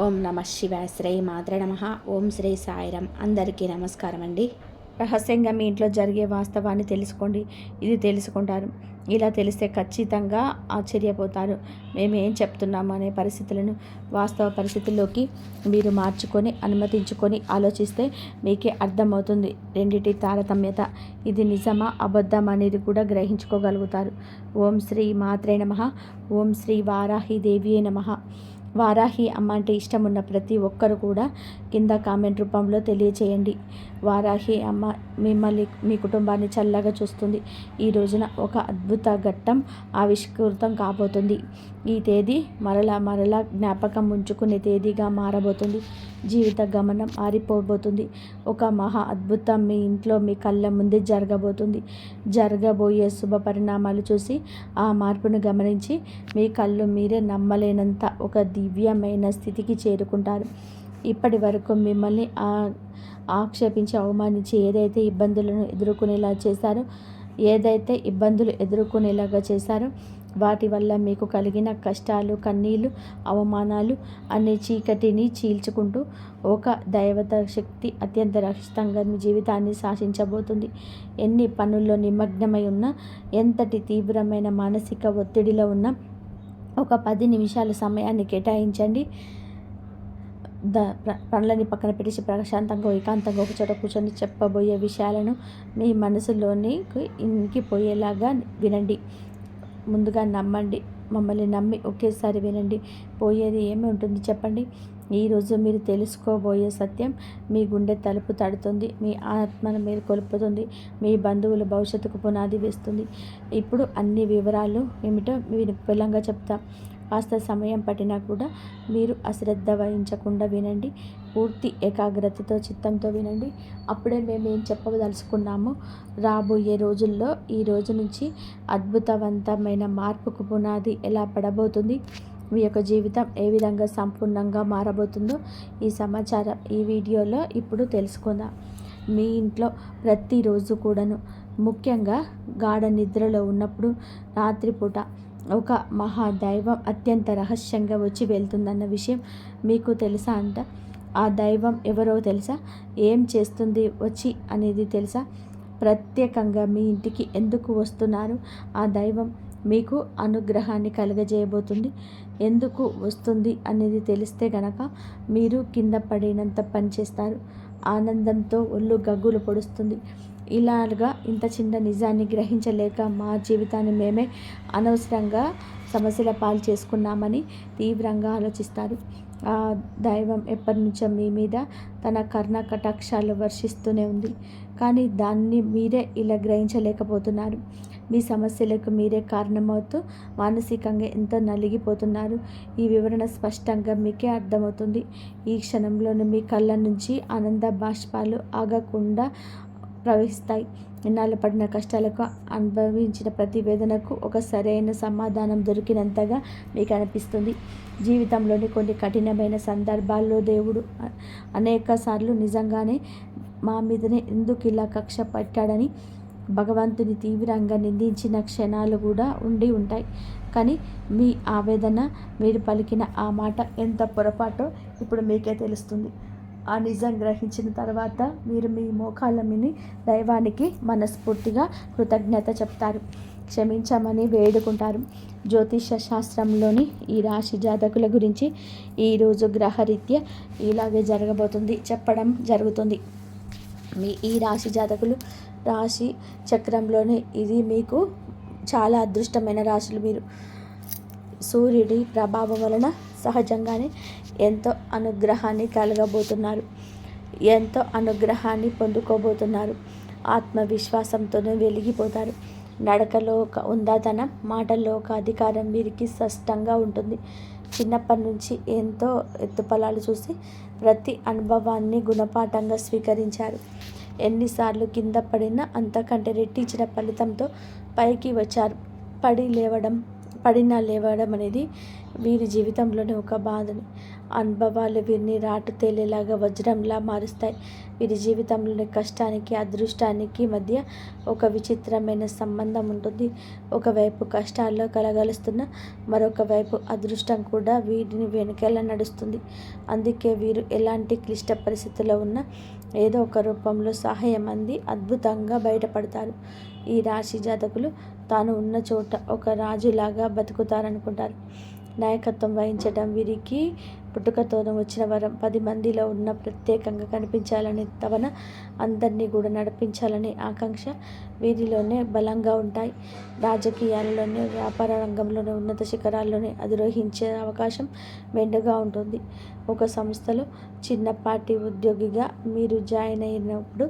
ఓం నమ శివాయ. శ్రీ మాత్రే నమ. ఓం శ్రీ సాయిరామ్. అందరికీ నమస్కారం అండి. రహస్యంగా మీ ఇంట్లో జరిగే వాస్తవాన్ని తెలుసుకోండి. ఇది తెలుసుకుంటారు. ఇలా తెలిస్తే ఖచ్చితంగా ఆశ్చర్యపోతారు. మేము ఏం చెప్తున్నాము అనే పరిస్థితులను వాస్తవ పరిస్థితుల్లోకి మీరు మార్చుకొని అనుమతించుకొని ఆలోచిస్తే మీకే అర్థమవుతుంది రెండిటి తారతమ్యత. ఇది నిజమా అబద్ధం అనేది కూడా గ్రహించుకోగలుగుతారు. ఓం శ్రీ మాత్రే నమ. ఓం శ్రీ వారాహి దేవియే నమ. వారాహి అమ్మ అంటే ఇష్టం ఉన్న ప్రతి ఒక్కరు కూడా కింద కామెంట్ రూపంలో తెలియచేయండి. వారాహి అమ్మ మిమ్మల్ని మీ కుటుంబాన్ని చల్లగా చూస్తుంది. ఈ రోజున ఒక అద్భుత ఘట్టం ఆవిష్కృతం కాబోతుంది. ఈ తేదీ మరలా జ్ఞాపకం ఉంచుకునే తేదీగా మారబోతుంది. జీవిత గమనం మారిపోబోతుంది. ఒక మహా అద్భుతం మీ ఇంట్లో మీ కళ్ళ ముందే జరగబోతుంది. జరగబోయే శుభ పరిణామాలు చూసి ఆ మార్పును గమనించి మీ కళ్ళు మీరే నమ్మలేనంత ఒక దివ్యమైన స్థితికి చేరుకుంటారు. ఇప్పటి వరకు మిమ్మల్ని ఆక్షేపించి అవమానించి ఏదైతే ఇబ్బందులు ఎదుర్కొనేలాగా చేశారో వాటి వల్ల మీకు కలిగిన కష్టాలు, కన్నీళ్ళు, అవమానాలు అనే చీకటిని చీల్చుకుంటూ ఒక దైవత శక్తి అత్యంత రక్షితంగా మీ జీవితాన్ని శాసించబోతుంది. ఎన్ని పనుల్లో నిమగ్నమై ఉన్నా, ఎంతటి తీవ్రమైన మానసిక ఒత్తిడిలో ఉన్నా ఒక 10 నిమిషాల సమయాన్ని కేటాయించండి. పనులని పక్కన పెట్టేసి ప్రశాంతంగా ఏకాంతంగా ఒక చోట కూర్చొని చెప్పబోయే విషయాలను మీ మనసులోనికి ఇంకిపోయేలాగా వినండి. ముందుగా నమ్మండి. మమ్మల్ని నమ్మి ఒకేసారి వినండి. పోయేది ఏమి ఉంటుంది చెప్పండి. ఈరోజు మీరు తెలుసుకోబోయే సత్యం మీ గుండె తలుపు తడుతుంది. మీ ఆత్మను మేల్కొల్పుతుంది. మీ బంధువుల భవిష్యత్తుకు పునాది వేస్తుంది. ఇప్పుడు అన్ని వివరాలు ఏమిటో మీరు విపులంగా చెప్తాం. కాస్త సమయం పట్టినా కూడా మీరు అశ్రద్ధ వహించకుండా వినండి. పూర్తి ఏకాగ్రతతో చిత్తంతో వినండి. అప్పుడే మేము ఏం చెప్పదలుచుకున్నామో రాబోయే రోజుల్లో ఈ రోజు నుంచి అద్భుతవంతమైన మార్పుకు పునాది ఎలా పడబోతుంది, మీ యొక్క జీవితం ఏ విధంగా సంపూర్ణంగా మారబోతుందో ఈ సమాచారం ఈ వీడియోలో ఇప్పుడు తెలుసుకుందాం. మీ ఇంట్లో ప్రతిరోజు కూడాను, ముఖ్యంగా గాఢ నిద్రలో ఉన్నప్పుడు రాత్రిపూట ఒక మహాదైవం అత్యంత రహస్యంగా వచ్చి వెళ్తుందన్న విషయం మీకు తెలుసా అంట? ఆ దైవం ఎవరో తెలుసా? ఏం చేస్తుంది వచ్చి అనేది తెలుసా? ప్రత్యేకంగా మీ ఇంటికి ఎందుకు వస్తున్నారు? ఆ దైవం మీకు అనుగ్రహాన్ని కలుగజేయబోతుంది. ఎందుకు వస్తుంది అనేది తెలిస్తే గనక మీరు కింద పడినంత పని చేస్తారు. ఆనందంతో ఒళ్ళు గగ్గులు పొడుస్తుంది. ఇలాగా ఇంత చిన్న నిజాన్ని గ్రహించలేక మా జీవితాన్ని మేమే అనవసరంగా సమస్యల పాలు చేసుకున్నామని తీవ్రంగా ఆలోచిస్తారు. ఆ దైవం ఎప్పటి నుంచో మీ మీద తన కర్ణ కటాక్షాలు వర్షిస్తూనే ఉంది. కానీ దాన్ని మీరే ఇలా గ్రహించలేకపోతున్నారు. మీ సమస్యలకు మీరే కారణమవుతూ మానసికంగా ఎంతో నలిగిపోతున్నారు. ఈ వివరణ స్పష్టంగా మీకే అర్థమవుతుంది. ఈ క్షణంలోనే మీ కళ్ళ నుంచి ఆనంద బాష్పాలు ఆగకుండా ప్రవహిస్తాయి. ఇన్నాళ్ళు పడిన కష్టాలకు, అనుభవించిన ప్రతి వేదనకు ఒక సరైన సమాధానం దొరికినంతగా మీకు అనిపిస్తుంది. జీవితంలోని కొన్ని కఠినమైన సందర్భాల్లో దేవుడు అనేక సార్లు నిజంగానే మా మీదనే ఎందుకు ఇలా కక్ష పట్టాడని భగవంతుని తీవ్రంగా నిందించిన క్షణాలు కూడా ఉండి ఉంటాయి. కానీ మీ ఆవేదన, మీరు పలికిన ఆ మాట ఎంత పొరపాటో ఇప్పుడు మీకే తెలుస్తుంది. ఆ నిజం గ్రహించిన తర్వాత మీరు మీ మోకాళ్ళ మీద దైవానికి మనస్ఫూర్తిగా కృతజ్ఞత చెప్తారు. క్షమించమని వేడుకుంటారు. జ్యోతిష శాస్త్రంలోని ఈ రాశి జాతకుల గురించి ఈరోజు గ్రహరీత్యా ఇలాగే జరగబోతుంది చెప్పడం జరుగుతుంది. మీ ఈ రాశి జాతకులు రాశి చక్రంలోనే ఇది మీకు చాలా అదృష్టమైన రాశులు. మీరు సూర్యుడి ప్రభావం వలన సహజంగానే ఎంతో అనుగ్రహాన్ని కలగబోతున్నారు. ఎంతో అనుగ్రహాన్ని పొందుకోబోతున్నారు. ఆత్మవిశ్వాసంతోనే వెలిగిపోతారు. నడకలో ఒక ఉందాతనం, మాటల్లో ఒక అధికారం వీరికి స్పష్టంగా ఉంటుంది. చిన్నప్పటి నుంచి ఎంతో ఎత్తుపలాలు చూసి ప్రతి అనుభవాన్ని గుణపాఠంగా స్వీకరించారు. ఎన్నిసార్లు కింద పడినా అంతకంటే రెట్టించిన ఫలితంతో పైకి వచ్చారు. పడినా లేవడం అనేది వీరి జీవితంలోని ఒక బాధని అనుభవాలు వీరిని రాటు తేలేలాగా వజ్రంలా మారుస్తాయి. వీరి జీవితంలోని కష్టానికి అదృష్టానికి మధ్య ఒక విచిత్రమైన సంబంధం ఉంటుంది. ఒకవైపు కష్టాల్లో కలగలుస్తున్న మరొక వైపు అదృష్టం కూడా వీరిని వెనుకలా నడుస్తుంది. అందుకే వీరు ఎలాంటి క్లిష్ట పరిస్థితుల్లో ఉన్నా ఏదో ఒక రూపంలో సహాయం అంది అద్భుతంగా బయటపడతారు. ఈ రాశి జాతకులు తాను ఉన్న చోట ఒక రాజులాగా బతుకుతారనుకుంటారు. నాయకత్వం వహించడం వీరికి పుట్టుకతోనూ వచ్చిన వరం. 10 మందిలో ఉన్న ప్రత్యేకంగా కనిపించాలనే తపన, అందరినీ కూడా నడిపించాలనే ఆకాంక్ష వీరిలోనే బలంగా ఉంటాయి. రాజకీయాలలోనే, వ్యాపార రంగంలోనే, ఉన్నత శిఖరాల్లోనే అధిరోహించే అవకాశం మెండుగా ఉంటుంది. ఒక సంస్థలో చిన్నపాటి ఉద్యోగిగా మీరు జాయిన్ అయినప్పుడు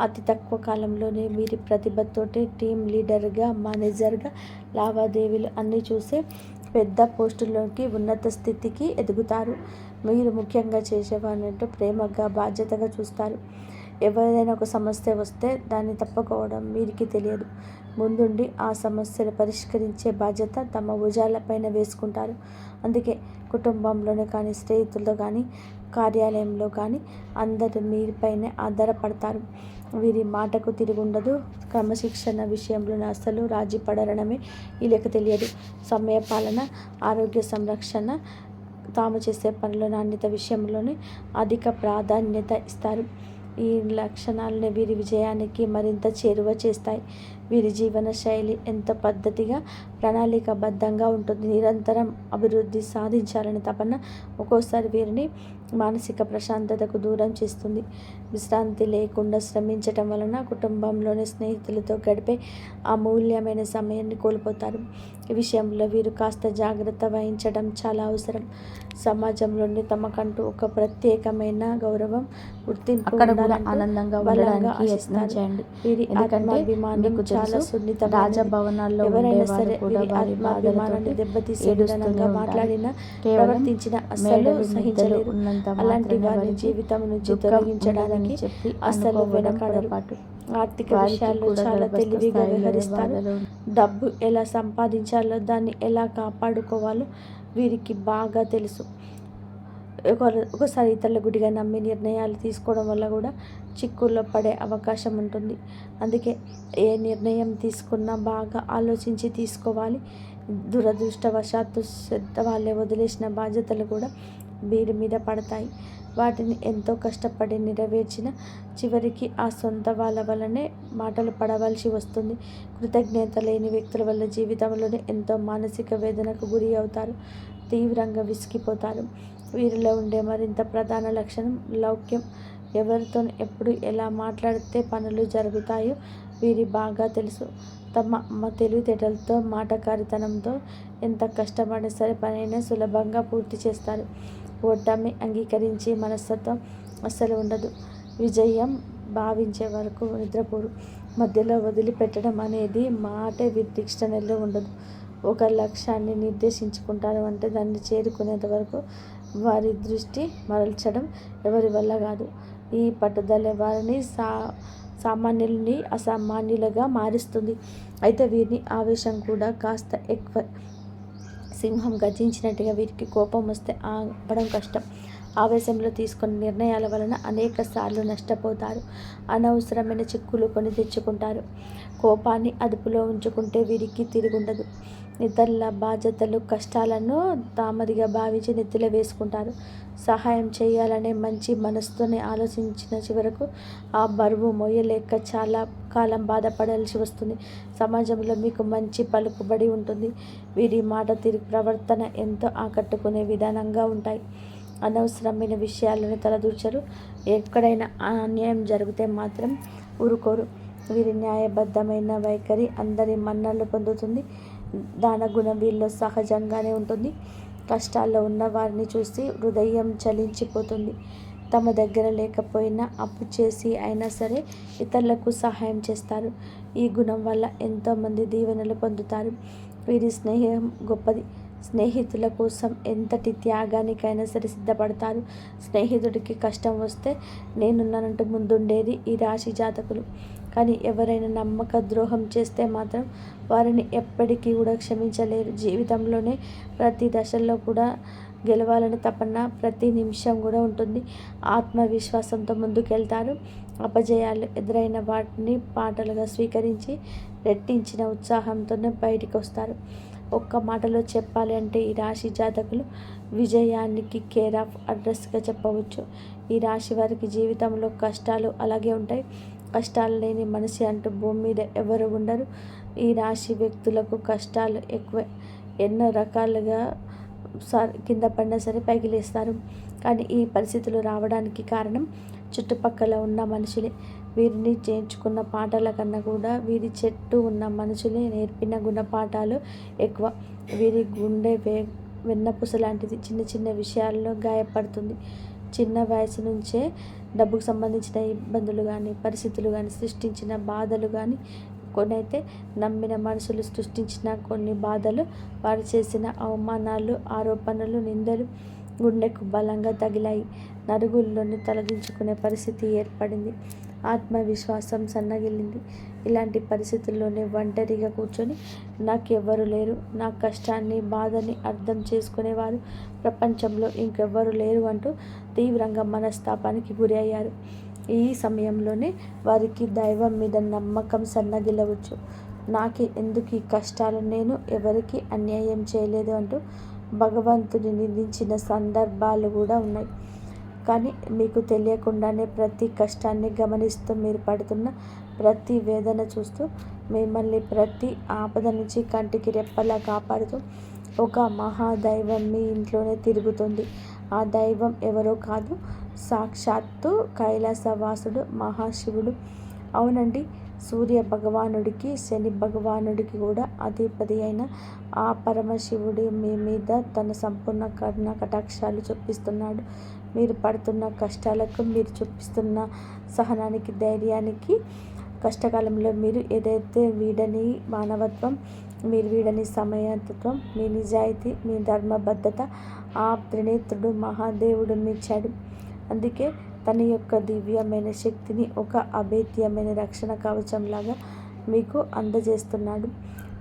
అతి తక్కువ కాలంలోనే వీరి ప్రతిభతోటే టీం లీడర్గా, మేనేజర్గా, లావాదేవీలు అన్నీ చూసే పెద్ద పోస్టుల్లోకి, ఉన్నత స్థితికి ఎదుగుతారు. మీరు ముఖ్యంగా చేసేవారంటూ ప్రేమగా, బాధ్యతగా చూస్తారు. ఎవరిదైనా ఒక సమస్య వస్తే దాన్ని తప్పుకోవడం వీరికి తెలియదు. ముందుండి ఆ సమస్యను పరిష్కరించే బాధ్యత తమ భుజాలపైన వేసుకుంటారు. అందుకే కుటుంబంలోనే కానీ, స్నేహితులతో కానీ, కార్యాలయంలో కానీ అందరూ మీపైనే ఆధారపడతారు. వీరి మాటకు తిరుగుండదు. క్రమశిక్షణ విషయంలో అస్సలు రాజీ పడడమే వీళ్ళకి తెలియదు. సమయపాలన, ఆరోగ్య సంరక్షణ, తాము చేసే పనుల నాణ్యత విషయంలోనే అధిక ప్రాధాన్యత ఇస్తారు. ఈ లక్షణాలనే వీరి విజయానికి మరింత చేరువ చేస్తాయి. వీరి జీవన శైలి ఎంతో పద్ధతిగా, ప్రణాళికాబద్ధంగా ఉంటుంది. నిరంతరం అభివృద్ధి సాధించాలని తపన ఒక్కోసారి వీరిని మానసిక ప్రశాంతతకు దూరం చేస్తుంది. విశ్రాంతి లేకుండా శ్రమించటం వలన కుటుంబంలోని స్నేహితులతో గడిపే అమూల్యమైన సమయాన్ని కోల్పోతారు. ఈ విషయంలో వీరు కాస్త జాగ్రత్త వహించడం చాలా అవసరం. సమాజంలోని తమకంటూ ఒక ప్రత్యేకమైన గౌరవం, గుర్తింపు ఆనందంగా ఉండడానికి యత్నించండి. వీరి ఆత్మాభిమానం చాలా సున్నితమైనది. రాజభవనాల్లో ఎవరైనా సరే వీరి ఆత్మాభిమానాన్ని దెబ్బతీసే విధంగా మాట్లాడినా, ప్రవర్తించిన అస్సలు సహించలేరు. అలాంటి వారి జీవితం నుంచి తొలగించడానికి అస్సలు వెనకాడరు. ఆర్థిక విషయాల్లో చాలా తెలివిగా వ్యవహరిస్తారు. డబ్బు ఎలా సంపాదించాలో, దాన్ని ఎలా కాపాడుకోవాలో వీరికి బాగా తెలుసు. ఒకసారి ఇతరుల గుడిగా నమ్మి నిర్ణయాలు తీసుకోవడం వల్ల కూడా చిక్కుల్లో పడే అవకాశం ఉంటుంది. అందుకే ఏ నిర్ణయం తీసుకున్నా బాగా ఆలోచించి తీసుకోవాలి. దురదృష్టవశాత్తు వాళ్ళే వదిలేసిన బాధ్యతలు కూడా వీరి మీద పడతాయి. వాటిని ఎంతో కష్టపడి నెరవేర్చిన చివరికి ఆ సొంత వాళ్ళ వల్లనే మాటలు పడవలసి వస్తుంది. కృతజ్ఞత లేని వ్యక్తుల వల్ల జీవితంలోనే ఎంతో మానసిక వేదనకు గురి అవుతారు. తీవ్రంగా విసిగిపోతారు. వీరిలో ఉండే మరింత ప్రధాన లక్షణం లౌక్యం. ఎవరితో ఎప్పుడు ఎలా మాట్లాడితే పనులు జరుగుతాయో వీరి బాగా తెలుసు. తమ తెలివితేటలతో, మాటకారితనంతో ఎంత కష్టపడినా సరే పనైనా సులభంగా పూర్తి చేస్తారు. ఓటమి అంగీకరించే మనస్తత్వం అస్సలు ఉండదు. విజయం భావించే వరకు నిద్రపోరు. మధ్యలో వదిలిపెట్టడం అనేది మాటే వీరి డిక్షనరీలో ఉండదు. ఒక లక్ష్యాన్ని నిర్దేశించుకుంటారు అంటే దాన్ని చేరుకునేంత వరకు వారి దృష్టి మరల్చడం ఎవరి వల్ల కాదు. ఈ పట్టుదల వారిని సామాన్యుల్ని అసామాన్యులుగా మారుస్తుంది. అయితే వీరిని ఆవేశం కూడా కాస్త ఎక్కువ. సింహం గర్జించినట్టుగా వీరికి కోపం వస్తే ఆపడం కష్టం. ఆవేశంలో తీసుకున్న నిర్ణయాల వలన అనేక సార్లు నష్టపోతారు. అనవసరమైన చిక్కులు కొని తెచ్చుకుంటారు. కోపాన్ని అదుపులో ఉంచుకుంటే వీరికి తిరుగుండదు. ఇతరుల బాధ్యతలు, కష్టాలను తామదిగా భావించి నెత్తిలో వేసుకుంటారు. సహాయం చేయాలనే మంచి మనసుతోనే ఆలోచించిన చివరకు ఆ బరువు మోయలేక చాలా కాలం బాధపడాల్సి వస్తుంది. సమాజంలో మీకు మంచి పలుకుబడి ఉంటుంది. వీరి మాట, తీరు, ప్రవర్తన ఎంతో ఆకట్టుకునే విధానంగా ఉంటాయి. అనవసరమైన విషయాలను తలదూర్చరు. ఎక్కడైనా అన్యాయం జరిగితే మాత్రం ఊరుకోరు. వీరి న్యాయబద్ధమైన వైఖరి అందరి మన్ననలు పొందుతుంది. దాన గుణం వీరిలో సహజంగానే ఉంటుంది. కష్టాల్లో ఉన్న వారిని చూసి హృదయం చలించిపోతుంది. తమ దగ్గర లేకపోయినా అప్పు చేసి అయినా సరే ఇతరులకు సహాయం చేస్తారు. ఈ గుణం వల్ల ఎంతోమంది దీవెనలు పొందుతారు. వీరి స్నేహం గొప్పది. స్నేహితుల కోసం ఎంతటి త్యాగానికైనా సరే సిద్ధపడతారు. స్నేహితుడికి కష్టం వస్తే నేనున్నానంటూ ముందుండేది ఈ రాశి జాతకులు. కానీ ఎవరైనా నమ్మక ద్రోహం చేస్తే మాత్రం వారిని ఎప్పటికీ కూడా క్షమించలేరు. జీవితంలోనే ప్రతి దశల్లో కూడా గెలవాలని తపన ప్రతి నిమిషం కూడా ఉంటుంది. ఆత్మవిశ్వాసంతో ముందుకెళ్తారు. అపజయాలు ఎదురైన వాటిని పాటలుగా స్వీకరించి రెట్టించిన ఉత్సాహంతోనే బయటికి వస్తారు. ఒక్క మాటలో చెప్పాలి అంటే ఈ రాశి జాతకులు విజయానికి కేర్ ఆఫ్ అడ్రస్గా చెప్పవచ్చు. ఈ రాశి వారికి జీవితంలో కష్టాలు అలాగే ఉంటాయి. కష్టాలు లేని మనిషి అంటూ భూమి మీద ఎవరు ఉండరు. ఈ రాశి వ్యక్తులకు కష్టాలు ఎక్కువే. ఎన్నో రకాలుగా కింద పడినా సరే పైకి లేస్తారు. కానీ ఈ పరిస్థితులు రావడానికి కారణం చుట్టుపక్కల ఉన్న మనుషులే. వీరిని చేర్చుకున్న పాఠాల కన్నా కూడా వీరి చుట్టూ ఉన్న మనుషులే నేర్పిన గుణపాఠాలు ఎక్కువ. వీరి గుండె వెన్నపూస లాంటిది. చిన్న చిన్న విషయాల్లో గాయపడుతుంది. చిన్న వయసు నుంచే డబ్బుకు సంబంధించిన ఇబ్బందులు కానీ పరిస్థితులు కానీ సృష్టించిన బాధలు కానీ కొనైతే నమ్మిన మనుషులు సృష్టించిన కొన్ని బాధలు, వారు చేసిన అవమానాలు, ఆరోపణలు, నిందలు గుండెకు బలంగా తగిలాయి. నరుగుల్లోని తలదించుకునే పరిస్థితి ఏర్పడింది. ఆత్మవిశ్వాసం సన్నగిల్లింది. ఇలాంటి పరిస్థితుల్లోనే ఒంటరిగా కూర్చొని నాకెవ్వరు లేరు, నా కష్టాన్ని బాధని అర్థం చేసుకునేవారు ప్రపంచంలో ఇంకెవ్వరు లేరు అంటూ తీవ్రంగా మనస్తాపానికి గురి అయ్యారు. ఈ సమయంలోనే వారికి దైవం మీద నమ్మకం సన్నగిల్లవచ్చు. నాకే ఎందుకు ఈ కష్టాలు, నేను ఎవరికి అన్యాయం చేయలేదు అంటూ భగవంతుని నిందించిన సందర్భాలు కూడా ఉన్నాయి. కానీ మీకు తెలియకుండానే ప్రతి కష్టాన్ని గమనిస్తూ, మీరు పడుతున్న ప్రతి వేదన చూస్తూ, మిమ్మల్ని ప్రతి ఆపద నుంచి కంటికి రెప్పలా కాపాడుతూ ఒక మహాదైవం మీ ఇంట్లోనే తిరుగుతుంది. ఆ దైవం ఎవరో కాదు, సాక్షాత్తు కైలాసవాసుడు మహాశివుడు. అవునండి, సూర్య భగవానుడికి శని భగవానుడికి కూడా అధిపతి అయిన ఆ పరమశివుడు మీ మీద తన సంపూర్ణ కరుణ కటాక్షాలు చూపిస్తున్నాడు. మీరు పడుతున్న కష్టాలకు, మీరు చూపిస్తున్న సహనానికి, ధైర్యానికి, కష్టకాలంలో మీరు ఏదైతే వీడని మానవత్వం, మీరు వీడని సమయతత్వం, మీ నిజాయితీ, మీ ధర్మబద్ధత ఆ త్రినేత్రుడు మహాదేవుడు మెచ్చాడు. అందుకే తన యొక్క దివ్యమైన శక్తిని ఒక అభేద్యమైన రక్షణ కవచంలాగా మీకు అందజేస్తున్నాడు.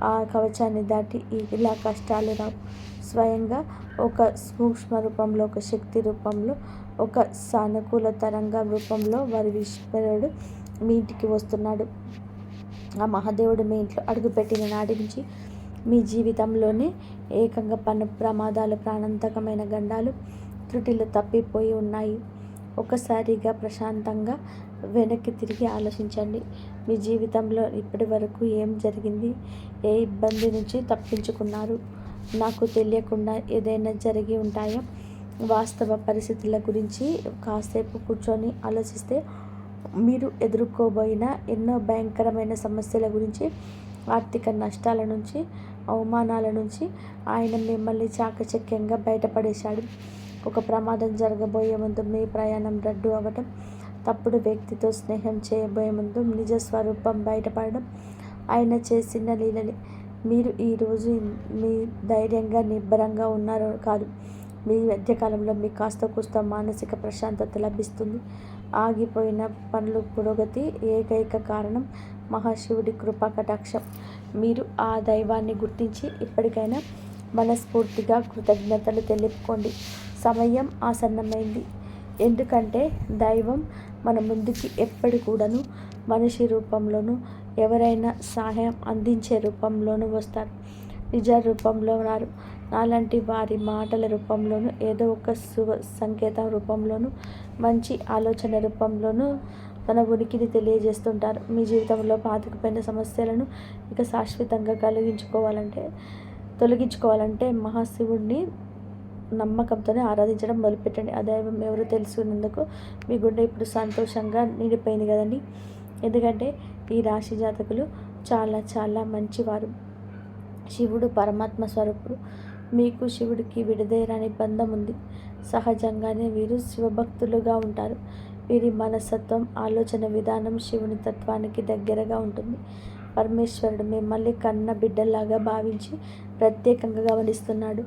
ఆ కవచాన్ని దాటి ఇలా కష్టాలు రావు. స్వయంగా ఒక సూక్ష్మ రూపంలో, ఒక శక్తి రూపంలో, ఒక సానుకూల తరంగం రూపంలో వారి ఈశ్వరుడు మీ ఇంటికి వస్తున్నాడు. ఆ మహాదేవుడు మీ ఇంట్లో అడుగుపెట్టిన నాటి నుంచి మీ జీవితంలోనే ఏకంగా ప్రమాదాలు, ప్రాణాంతకమైన గండాలు, త్రుటిలు తప్పిపోయి ఉన్నాయి. ఒకసారిగా ప్రశాంతంగా వెనక్కి తిరిగి ఆలోచించండి. మీ జీవితంలో ఇప్పటి వరకు ఏం జరిగింది? ఏ ఇబ్బంది నుంచి తప్పించుకున్నారు? నాకు తెలియకుండా ఏదైనా జరిగి ఉంటాయా? వాస్తవ పరిస్థితుల గురించి కాసేపు కూర్చొని ఆలోచిస్తే మీరు ఎదుర్కోబోయిన ఎన్నో భయంకరమైన సమస్యల గురించి, ఆర్థిక నష్టాల నుంచి, అవమానాల నుంచి ఆయన మిమ్మల్ని చాకచక్యంగా బయటపడేశాడు. ఒక ప్రమాదం జరగబోయే ముందు మీ ప్రయాణం రద్దు అవ్వటం, తప్పుడు వ్యక్తితో స్నేహం చేయబోయే ముందు నిజ స్వరూపం బయటపడడం ఆయన చేసిన లీలలే. మీరు ఈరోజు మీ ధైర్యంగా నిబ్బరంగా ఉన్నారో కాదు, మీ మధ్యకాలంలో మీకు కాస్త కూస్త మానసిక ప్రశాంతత లభిస్తుంది. ఆగిపోయిన పనులు పురోగతి ఏకైక కారణం మహాశివుడి కృపా కటాక్షం. మీరు ఆ దైవాన్ని గుర్తించి ఇప్పటికైనా మనస్ఫూర్తిగా కృతజ్ఞతలు తెలుపుకోండి. సమయం ఆసన్నమైంది. ఎందుకంటే దైవం మన ముందుకి ఎప్పటి కూడాను మనిషి రూపంలోనూ, ఎవరైనా సహాయం అందించే రూపంలోనూ వస్తారు. నిజ రూపంలో రారు. నాలాంటి వారి మాటల రూపంలోనూ, ఏదో ఒక సంకేతం రూపంలోనూ, మంచి ఆలోచన రూపంలోనూ తన ఉనికిని తెలియజేస్తుంటారు. మీ జీవితంలో పాతుకుపోయిన సమస్యలను ఇక శాశ్వతంగా తొలగించుకోవాలంటే మహాశివుడిని నమ్మకంతోనే ఆరాధించడం మొదలుపెట్టండి. ఆ దైవం ఎవరో తెలుసుకున్నందుకు మీ గుండె ఇప్పుడు సంతోషంగా నిండిపోయింది కదండి. ఎందుకంటే ఈ రాశి జాతకులు చాలా చాలా మంచివారు. శివుడు పరమాత్మ స్వరూపుడు. మీకు శివుడికి విడదీయరాని బంధం ఉంది. సహజంగానే వీరు శివభక్తులుగా ఉంటారు. వీరి మనస్తత్వం, ఆలోచన విధానం శివుని తత్వానికి దగ్గరగా ఉంటుంది. పరమేశ్వరుడు మిమ్మల్ని కన్న బిడ్డలాగా భావించి ప్రత్యేకంగా గమనిస్తున్నాడు.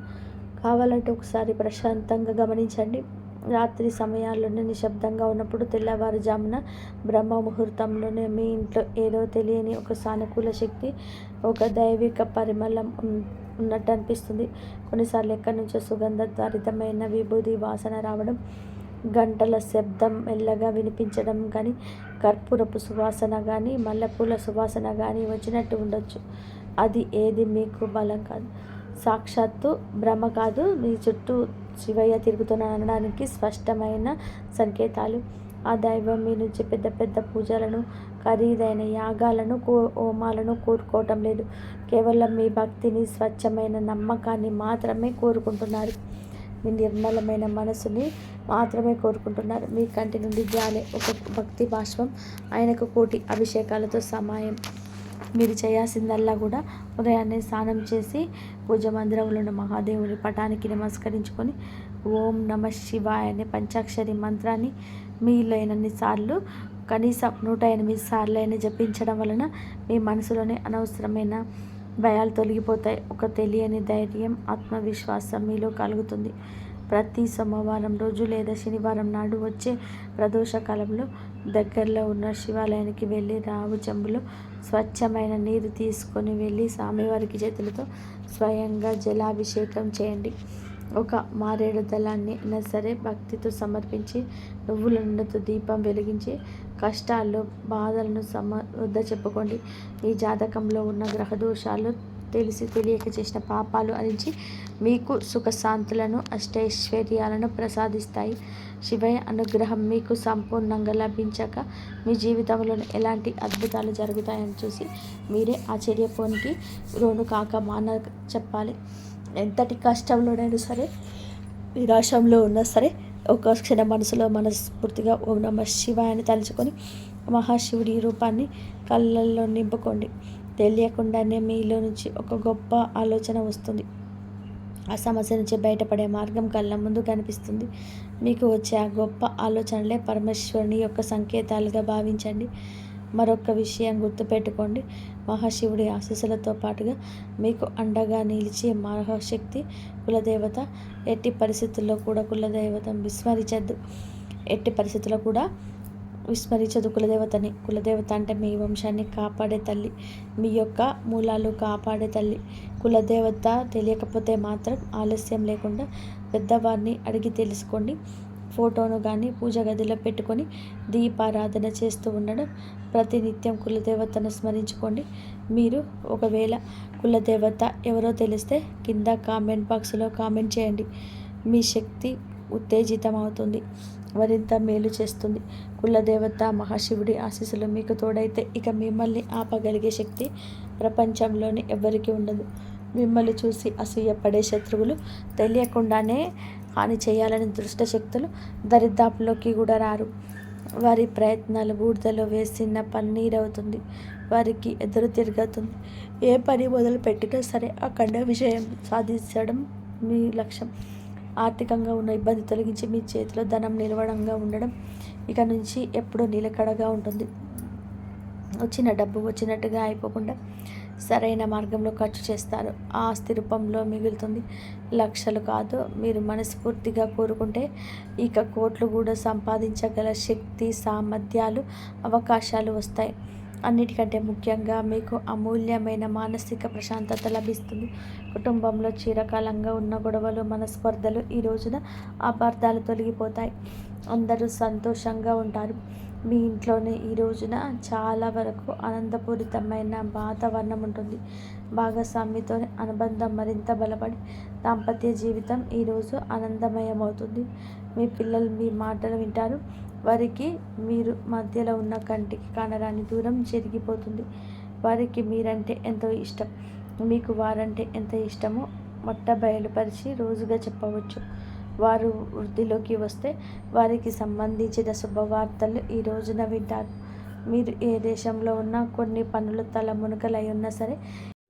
కావాలంటే ఒకసారి ప్రశాంతంగా గమనించండి. రాత్రి సమయాల్లోనే నిశ్శబ్దంగా ఉన్నప్పుడు తెల్లవారుజామున బ్రహ్మ ముహూర్తంలోనే మీ ఇంట్లో ఏదో తెలియని ఒక సానుకూల శక్తి, ఒక దైవిక పరిమళం ఉన్నట్టు అనిపిస్తుంది. కొన్నిసార్లు ఎక్కడి నుంచో సుగంధభరితమైన విభూది వాసన రావడం, గంటల శబ్దం మెల్లగా వినిపించడం కానీ, కర్పూరపు సువాసన కానీ, మల్లెపూల సువాసన కానీ వచ్చినట్టు ఉండొచ్చు. అది ఏది మీకు బలం కాదు, సాక్షాత్తు భ్రమ కాదు, మీ చుట్టూ శివయ్య తిరుగుతున్నాడు అనడానికి స్పష్టమైన సంకేతాలు. ఆ దైవం మీ నుంచి పెద్ద పెద్ద పూజలను, ఖరీదైన యాగాలను, హోమాలను కోరుకోవటం లేదు. కేవలం మీ భక్తిని, స్వచ్ఛమైన నమ్మకాన్ని మాత్రమే కోరుకుంటున్నారు. మీ నిర్మలమైన మనసుని మాత్రమే కోరుకుంటున్నారు. మీ కంటి నుండి జాలే ఒక భక్తి బాష్పం ఆయనకు కోటి అభిషేకాలతో సమాయం. మీరు చేయాల్సిందల్లా కూడా ఉదయాన్నే స్నానం చేసి పూజ మందిరంలో ఉన్న మహాదేవుని పటానికి నమస్కరించుకొని ఓం నమ శివాయ అనే పంచాక్షరి మంత్రాన్ని మీలైనన్ని సార్లు, కనీసం 108 సార్లు అయినా జపించడం వలన మీ మనసులోనే అనవసరమైన భయాలు తొలగిపోతాయి. ఒక తెలియని ధైర్యం, ఆత్మవిశ్వాసం మీలో కలుగుతుంది. ప్రతి సోమవారం రోజు లేదా శనివారం నాడు వచ్చే ప్రదోష కాలంలో దగ్గరలో ఉన్న శివాలయానికి వెళ్ళి రావు చెంబులో స్వచ్ఛమైన నీరు తీసుకొని వెళ్ళి స్వామివారికి చేతులతో స్వయంగా జలాభిషేకం చేయండి. ఒక మారేడు దళాన్ని అయినా సరే భక్తితో సమర్పించి, నువ్వుల నూనెతో దీపం వెలిగించి, కష్టాలు, బాధలను వద్ద చెప్పుకోండి. మీ జాతకంలో ఉన్న గ్రహదోషాలు, తెలిసి తెలియక చేసిన పాపాలు అరించి మీకు సుఖశాంతులను, అష్టైశ్వర్యాలను ప్రసాదిస్తాయి. శివయ్య అనుగ్రహం మీకు సంపూర్ణంగా లభించాక మీ జీవితంలో ఎలాంటి అద్భుతాలు జరుగుతాయని చూసి మీరే ఆశ్చర్యపోనికి రోను కాక మాన చెప్పాలి. ఎంతటి కష్టంలోనైనా సరే, నిరాశంలో ఉన్నా సరే, ఒక క్షణ మనసులో మనస్ఫూర్తిగా ఓం నమ శివాయ అని తలుచుకొని మహాశివుడి రూపాన్ని కళ్ళల్లో నింపుకోండి. తెలియకుండానే మీలో నుంచి ఒక గొప్ప ఆలోచన వస్తుంది. ఆ సమస్య నుంచి బయటపడే మార్గం కళ్ళ ముందు కనిపిస్తుంది. మీకు వచ్చే ఆ గొప్ప ఆలోచనలే పరమేశ్వరుని యొక్క సంకేతాలుగా భావించండి. మరొక విషయం గుర్తుపెట్టుకోండి, మహాశివుడి ఆశీస్సులతో పాటుగా మీకు అండగా నిలిచే మహాశక్తి కులదేవత. ఎట్టి పరిస్థితుల్లో కూడా కులదేవతను విస్మరించద్దు. ఎట్టి పరిస్థితుల్లో కూడా విస్మరించదు కులదేవతని. కులదేవత అంటే మీ వంశాన్ని కాపాడే తల్లి, మీ యొక్క మూలాలు కాపాడే తల్లి. కులదేవత తెలియకపోతే మాత్రం ఆలస్యం లేకుండా పెద్దవారిని అడిగి తెలుసుకోండి. ఫోటోను కానీ పూజ గదిలో పెట్టుకొని దీపారాధన చేస్తూ ఉండడం, ప్రతినిత్యం కులదేవతను స్మరించుకోండి. మీరు ఒకవేళ కులదేవత ఎవరో తెలిస్తే కింద కామెంట్ బాక్స్లో కామెంట్ చేయండి. మీ శక్తి ఉత్తేజితం అవుతుంది, మరింత మేలు చేస్తుంది. కులదేవత మహాశివుడి ఆశీస్సులు మీకు తోడైతే ఇక మిమ్మల్ని ఆపగలిగే శక్తి ప్రపంచంలోని ఎవరికీ ఉండదు. మిమ్మల్ని చూసి అసూయపడే శత్రువులు, తెలియకుండానే హాని చేయాలని దుష్ట శక్తులు దరిదాపులోకి కూడా రారు. వారి ప్రయత్నాలు బూడిదలో వేసిన పన్నీరవుతుంది, వారికి ఎదురు తిరుగుతుంది. ఏ పని మొదలు పెట్టినా సరే అఖండ విజయం సాధించడం మీ లక్ష్యం. ఆర్థికంగా ఉన్న ఇబ్బంది తొలగించి మీ చేతిలో ధనం నిలవడంగా ఉండడం ఇక నుంచి ఎప్పుడూ నిలకడగా ఉంటుంది. వచ్చిన డబ్బు వచ్చినట్టుగా అయిపోకుండా సరైన మార్గంలో ఖర్చు చేస్తారు. ఆస్తి రూపంలో మిగులుతుంది. లక్షలు కాదు, మీరు మనస్ఫూర్తిగా కోరుకుంటే ఇక కోట్లు కూడా సంపాదించగల శక్తి, సామర్థ్యాలు, అవకాశాలు వస్తాయి. అన్నిటికంటే ముఖ్యంగా మీకు అమూల్యమైన మానసిక ప్రశాంతత లభిస్తుంది. కుటుంబంలో చిరకాలంగా ఉన్న గొడవలు, మనస్పర్ధలు ఈ రోజున అపార్థాలు తొలగిపోతాయి. అందరూ సంతోషంగా ఉంటారు. మీ ఇంట్లోనే ఈ రోజున చాలా వరకు ఆనందపూరితమైన వాతావరణం ఉంటుంది. భాగస్వామితో అనుబంధం మరింత బలపడి దాంపత్య జీవితం ఈరోజు ఆనందమయమవుతుంది. మీ పిల్లలు మీ మాటలు వింటారు. వారికి మీరు మధ్యలో ఉన్న కంటికి కానరాని దూరం జరిగిపోతుంది. వారికి మీరంటే ఎంతో ఇష్టం, మీకు వారంటే ఎంత ఇష్టమో బయలుపరిచి రోజుగా చెప్పవచ్చు. వారు వృద్ధిలోకి వస్తే వారికి సంబంధించిన శుభవార్తలు ఈ రోజున వింటారు. మీరు ఏ దేశంలో ఉన్నా, కొన్ని పనులు తలమునకలై ఉన్నా సరే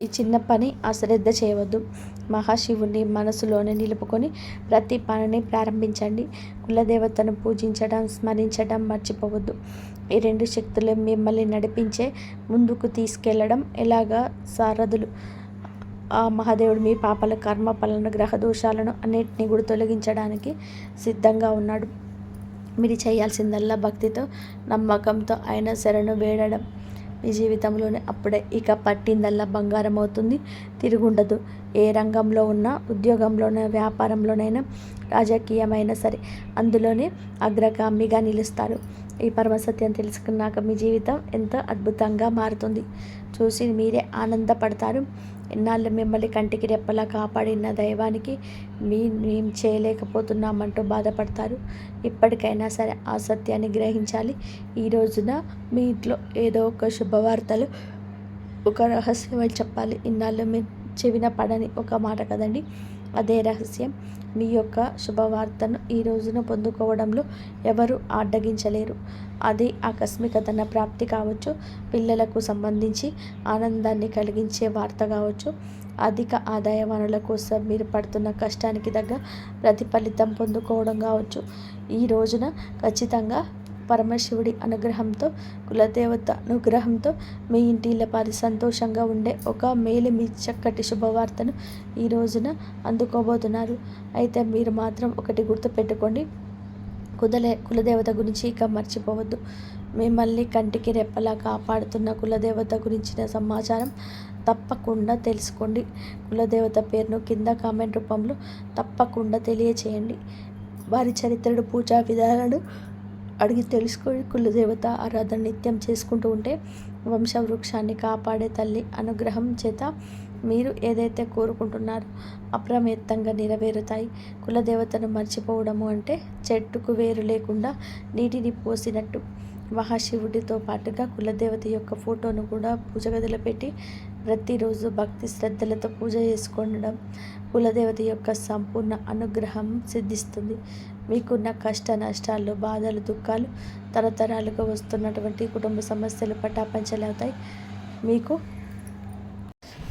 ఈ చిన్న పని అశ్రద్ధ చేయవద్దు. మహాశివుని మనసులోనే నిలుపుకొని ప్రతి పనిని ప్రారంభించండి. కులదేవతను పూజించడం, స్మరించడం మర్చిపోవద్దు. ఈ రెండు శక్తులు మిమ్మల్ని నడిపించే, ముందుకు తీసుకెళ్లడం ఎలాగా సారథులు. ఆ మహాదేవుడు మీ పాపల కర్మ ఫలను గ్రహ దోషాలను అన్నిటినీ కూడా తొలగించడానికి సిద్ధంగా ఉన్నాడు. మీరు చేయాల్సిందల్లా భక్తితో నమ్మకంతో ఆయన శరణు వేడడం. మీ జీవితంలోనే అప్పుడే ఇక పట్టిందల్లా బంగారం అవుతుంది, తిరుగుండదు. ఏ రంగంలో ఉన్నా, ఉద్యోగంలోనైనా, వ్యాపారంలోనైనా, రాజకీయమైనా సరే అందులోనే అగ్రగామిగా నిలుస్తారు. ఈ పరమసత్యం తెలుసుకున్నాక మీ జీవితం ఎంతో అద్భుతంగా మారుతుంది. చూసి మీరే ఆనందపడతారు. ఇన్నాళ్ళు మిమ్మల్ని కంటికి రెప్పలా కాపాడిన దైవానికి మేం చేయలేకపోతున్నామంటూ బాధపడతారు. ఇప్పటికైనా సరే ఆ సత్యాన్ని గ్రహించాలి. ఈ రోజున మీ ఇంట్లో ఏదో ఒక శుభవార్తలు, ఒక రహస్యం అని చెప్పాలి. ఇన్నాళ్ళు మీ చెవిన పడని ఒక మాట కదండి, అదే రహస్యం. మీ యొక్క శుభవార్తను ఈ రోజున పొందుకోవడంలో ఎవరు అడ్డగించలేరు. అది ఆకస్మిక ధన ప్రాప్తి కావచ్చు, పిల్లలకు సంబంధించి ఆనందాన్ని కలిగించే వార్త కావచ్చు, అధిక ఆదాయ వనరుల కోసం మీరు పడుతున్న కష్టానికి తగ్గ ప్రతిఫలితం పొందుకోవడం కావచ్చు. ఈ రోజున ఖచ్చితంగా పరమశివుడి అనుగ్రహంతో, కులదేవత అనుగ్రహంతో మీ ఇంటి ఇళ్ళపాది సంతోషంగా ఉండే ఒక మీ చక్కటి శుభవార్తను ఈ రోజున అందుకోబోతున్నారు. అయితే మీరు మాత్రం ఒకటి గుర్తుపెట్టుకోండి, కులదేవత గురించి ఇక మర్చిపోవద్దు. మిమ్మల్ని కంటికి రెప్పలా కాపాడుతున్న కులదేవత గురించిన సమాచారం తప్పకుండా తెలుసుకోండి. కులదేవత పేరును కింద కామెంట్ రూపంలో తప్పకుండా తెలియచేయండి. వారి చరిత్రను, పూజా విధానాలను అడిగి తెలుసుకొని కులదేవత ఆరాధన నిత్యం చేసుకుంటూ ఉంటే వంశవృక్షాన్ని కాపాడే తల్లి అనుగ్రహం చేత మీరు ఏదైతే కోరుకుంటున్నారో అప్రమత్తంగా నెరవేరుతాయి. కులదేవతను మర్చిపోవడము అంటే చెట్టుకు వేరు లేకుండా నీటిని పోసినట్టు. మహాశివుడితో పాటుగా కులదేవత యొక్క ఫోటోను కూడా పూజ గదిలో పెట్టి ప్రతిరోజు భక్తి శ్రద్ధలతో పూజ చేసుకోవడం కులదేవత యొక్క సంపూర్ణ అనుగ్రహం సిద్ధిస్తుంది. మీకున్న కష్ట నష్టాలు, బాధలు, దుఃఖాలు, తరతరాలుగా వస్తున్నటువంటి కుటుంబ సమస్యలు పటాపంచలవుతాయి.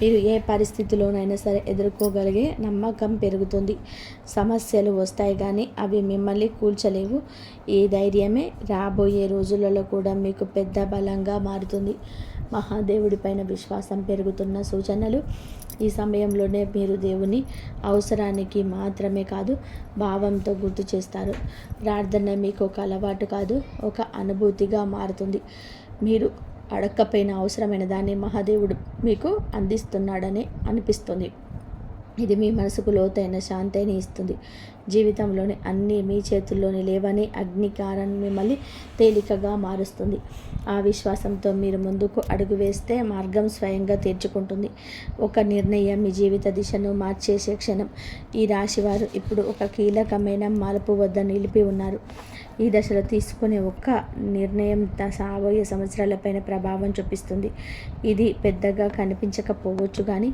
మీరు ఏ పరిస్థితిలోనైనా సరే ఎదుర్కోగలిగే నమ్మకం పెరుగుతుంది. సమస్యలు వస్తాయి కానీ అవి మిమ్మల్ని కూల్చలేవు. ఈ ధైర్యమే రాబోయే రోజులలో కూడా మీకు పెద్ద బలంగా మారుతుంది. మహాదేవుడిపైన విశ్వాసం పెరుగుతున్న సూచనలు. ఈ సమయంలోనే మీరు దేవుని అవసరానికి మాత్రమే కాదు, భావంతో గుర్తు చేస్తారు. ప్రార్థన మీకు ఒక అలవాటు కాదు, ఒక అనుభూతిగా మారుతుంది. మీరు అడక్కపోయిన అవసరమైన దాన్ని మహాదేవుడు మీకు అందిస్తున్నాడని అనిపిస్తుంది. ఇది మీ మనసుకు లోతైన శాంతిని ఇస్తుంది. జీవితంలోని అన్నీ మీ చేతుల్లోని లేవని అగ్నికారం మిమ్మల్ని తేలికగా మారుస్తుంది. ఆ విశ్వాసంతో మీరు ముందుకు అడుగు వేస్తే మార్గం స్వయంగా తెరుచుకుంటుంది. ఒక నిర్ణయం మీ జీవిత దిశను మార్చేసే క్షణం. ఈ రాశివారు ఇప్పుడు ఒక కీలకమైన మార్పు వద్ద నిలిపి ఉన్నారు. ఈ దశలో తీసుకునే ఒక్క నిర్ణయం రాబోయే సంవత్సరాలపైన ప్రభావం చూపిస్తుంది. ఇది పెద్దగా కనిపించకపోవచ్చు కానీ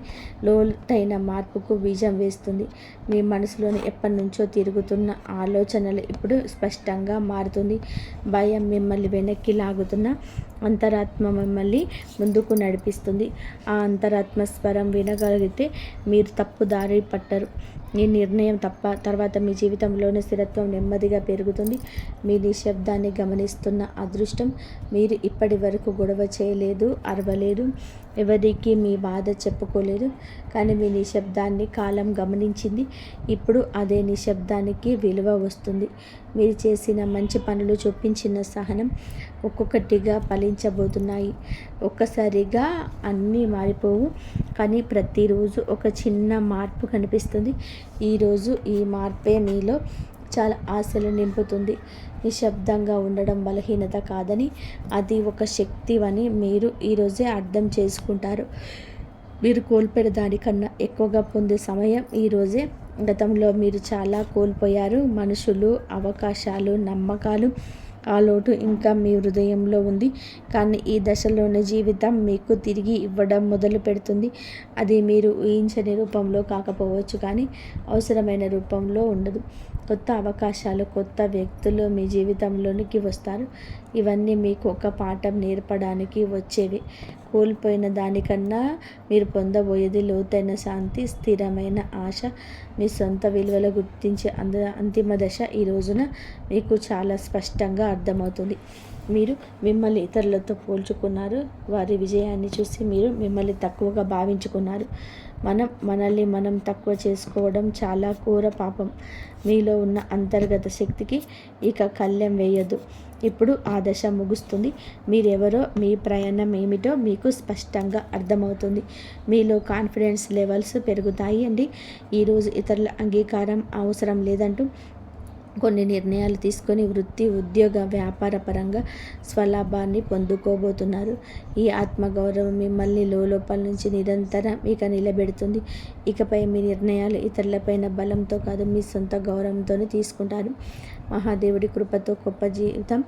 లోతైన మార్పుకు బీజం వేస్తుంది. మీ మనసులోని ఎప్పటి నుంచో తిరుగుతున్న ఆలోచనలు ఇప్పుడు స్పష్టంగా మారుతుంది. భయం మిమ్మల్ని వెనక్కి లాగుతున్న అంతరాత్మ మిమ్మల్ని ముందుకు నడిపిస్తుంది. ఆ అంతరాత్మ స్వరం వినగలిగితే మీరు తప్పు దారి పట్టరు. ఈ నిర్ణయం తర్వాత మీ జీవితంలోని స్థిరత్వం నెమ్మదిగా పెరుగుతుంది. మీ నిశ్శబ్దాన్ని గమనిస్తున్న అదృష్టం. మీరు ఇప్పటి వరకు గొడవ చేయలేదు, అరవలేదు, ఎవరికి మీ బాధ చెప్పుకోలేదు. కానీ మీ నిశ్శబ్దాన్ని కాలం గమనించింది. ఇప్పుడు అదే నిశ్శబ్దానికి విలువ వస్తుంది. మీరు చేసిన మంచి పనులు, చూపించిన సహనం ఒక్కొక్కటిగా ఫలించబోతున్నాయి. ఒక్కసారిగా అన్నీ మారిపోవు, కానీ ప్రతిరోజు ఒక చిన్న మార్పు కనిపిస్తుంది. ఈరోజు ఈ మార్పే మీలో చాలా ఆశలు నింపుతుంది. నిశ్శబ్దంగా ఉండడం బలహీనత కాదని, అది ఒక శక్తి అని మీరు ఈరోజే అర్థం చేసుకుంటారు. మీరు కోల్పోయిన దానికన్నా ఎక్కువగా పొందే సమయం ఈరోజే. గతంలో మీరు చాలా కోల్పోయారు. మనుషులు, అవకాశాలు, నమ్మకాలు. ఆ లోటు ఇంకా మీ హృదయంలో ఉంది. కానీ ఈ దశలోని జీవితం మీకు తిరిగి ఇవ్వడం మొదలు పెడుతుంది. అది మీరు ఊహించని రూపంలో కాకపోవచ్చు, కానీ అవసరమైన రూపంలో ఉండదు. కొత్త అవకాశాలు, కొత్త వ్యక్తులు మీ జీవితంలోనికి వస్తారు. ఇవన్నీ మీకు ఒక పాఠం నేర్పడానికి వచ్చేవి. కోల్పోయిన దానికన్నా మీరు పొందబోయేది లోతైన శాంతి, స్థిరమైన ఆశ, మీ సొంత విలువలు గుర్తించే అంతిమ దశ ఈ రోజున మీకు చాలా స్పష్టంగా అర్థమవుతుంది. మీరు మిమ్మల్ని ఇతరులతో పోల్చుకున్నారు. వారి విజయాన్ని చూసి మీరు మిమ్మల్ని తక్కువగా భావించుకున్నారు. మనల్ని మనం తక్కువ చేసుకోవడం చాలా ఘోర పాపం. మీలో ఉన్న అంతర్గత శక్తికి ఇక కళ్ళెం వేయొద్దు. ఇప్పుడు ఆ దశ ముగుస్తుంది. మీరెవరో, మీ ప్రయాణం ఏమిటో మీకు స్పష్టంగా అర్థమవుతుంది. మీలో కాన్ఫిడెన్స్ లెవెల్స్ పెరుగుతాయి అండి. ఈరోజు ఇతరుల అంగీకారం అవసరం లేదంటూ కొన్ని నిర్ణయాలు తీసుకొని వృత్తి, ఉద్యోగ, వ్యాపార పరంగా స్వలాభాన్ని పొందుకోబోతున్నారు. ఈ ఆత్మగౌరవం మిమ్మల్ని లోపల నుంచి నిరంతరం ఇక నిలబెడుతుంది. ఇకపై మీ నిర్ణయాలు ఇతరులపైన బలంతో కాదు, మీ సొంత గౌరవంతోనే తీసుకుంటారు. మహాదేవుడి కృపతో గొప్ప జీవితం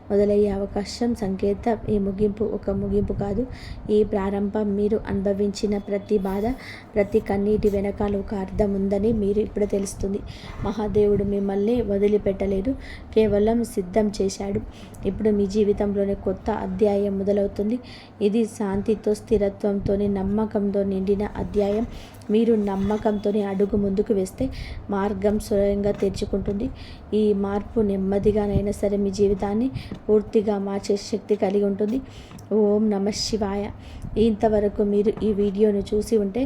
మొదలయ్యే అవకాశం సంకేతం. ఈ ముగింపు ఒక ముగింపు కాదు, ఈ ప్రారంభం. మీరు అనుభవించిన ప్రతి బాధ, ప్రతి కన్నీటి వెనకాల ఒక అర్థం ఉందని మీరు ఇప్పుడు తెలుస్తుంది. మహాదేవుడు మిమ్మల్ని వదిలిపెట్టలేదు, కేవలం సిద్ధం చేశాడు. ఇప్పుడు మీ జీవితంలోని కొత్త అధ్యాయం మొదలవుతుంది. ఇది శాంతితో, స్థిరత్వంతో, నమ్మకంతో నిండిన అధ్యాయం. మీరు నమ్మకంతో అడుగు ముందుకు వేస్తే మార్గం స్వయంగా తెరుచుకుంటుంది. ఈ మార్పు నెమ్మదిగానైనా సరే మీ జీవితాన్ని పూర్తిగా మార్చే శక్తి కలిగి ఉంటుంది. ఓం నమః శివాయ. ఇంతవరకు మీరు ఈ వీడియోను చూసి ఉంటే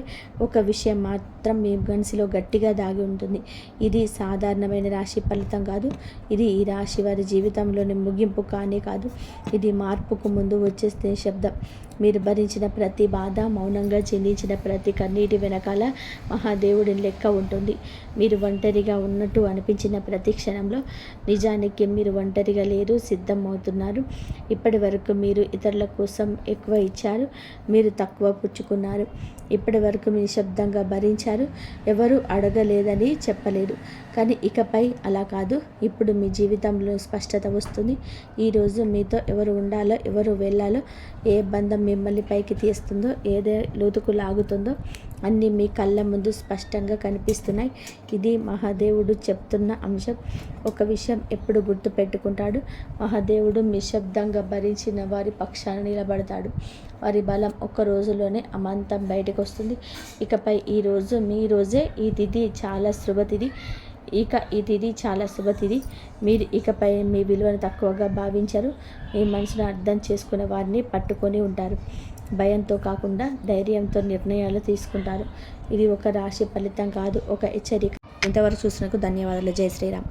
ఒక విషయం మాత్రం మీ మనసులో గట్టిగా దాగి ఉంటుంది. ఇది సాధారణమైన రాశి ఫలితం కాదు. ఇది ఈ రాశి వారి జీవితంలోని ముగింపు కానే కాదు. ఇది మార్పుకు ముందు వచ్చే శబ్దం. మీరు భరించిన ప్రతి బాధ, మౌనంగా చెందించిన ప్రతి కన్నీటి వెనకాల మహాదేవుడి లెక్క ఉంటుంది. మీరు ఒంటరిగా ఉన్నట్టు అనిపించిన ప్రతి క్షణంలో నిజానికి మీరు ఒంటరిగా లేరు, సిద్ధం అవుతున్నారు. ఇప్పటి వరకు మీరు ఇతరుల కోసం ఎక్కువ ఇచ్చారు, మీరు తక్కువ పుచ్చుకున్నారు. ఇప్పటి వరకు మీరు నిశ్శబ్దంగా భరించారు, ఎవరు అడగలేదని చెప్పలేదు. కానీ ఇకపై అలా కాదు. ఇప్పుడు మీ జీవితంలో స్పష్టత వస్తుంది. ఈరోజు మీతో ఎవరు ఉండాలో, ఎవరు వెళ్ళాలో, ఏ బంధం మిమ్మల్ని పైకి తీస్తుందో, ఏదే లోతుకు లాగుతుందో అన్నీ మీ కళ్ళ ముందు స్పష్టంగా కనిపిస్తున్నాయి. ఇది మహాదేవుడు చెప్తున్న అంశం. ఒక విషయం ఎప్పుడు గుర్తు పెట్టుకుంటాడు, మహాదేవుడు నిశ్శబ్దంగా భరించిన వారి పక్షాన నిలబడతాడు. వారి బలం ఒక్క రోజులోనే అమాంతం బయటకు వస్తుంది. ఇకపై ఈ రోజు మీ రోజే. ఈ తిథి చాలా శుభతిథి. ఈ తిథి చాలా శుభతిథి. మీరు ఇకపై మీ విలువను తక్కువగా భావించరు. మీ మనసును అర్థం చేసుకునే వారిని పట్టుకొని ఉంటారు. భయంతో కాకుండా ధైర్యంతో నిర్ణయాలు తీసుకుంటారు. ఇది ఒక రాశి ఫలితం కాదు, ఒక హెచ్చరిక. ఇంతవరకు చూసినందుకు ధన్యవాదాలు. జై శ్రీరామ్.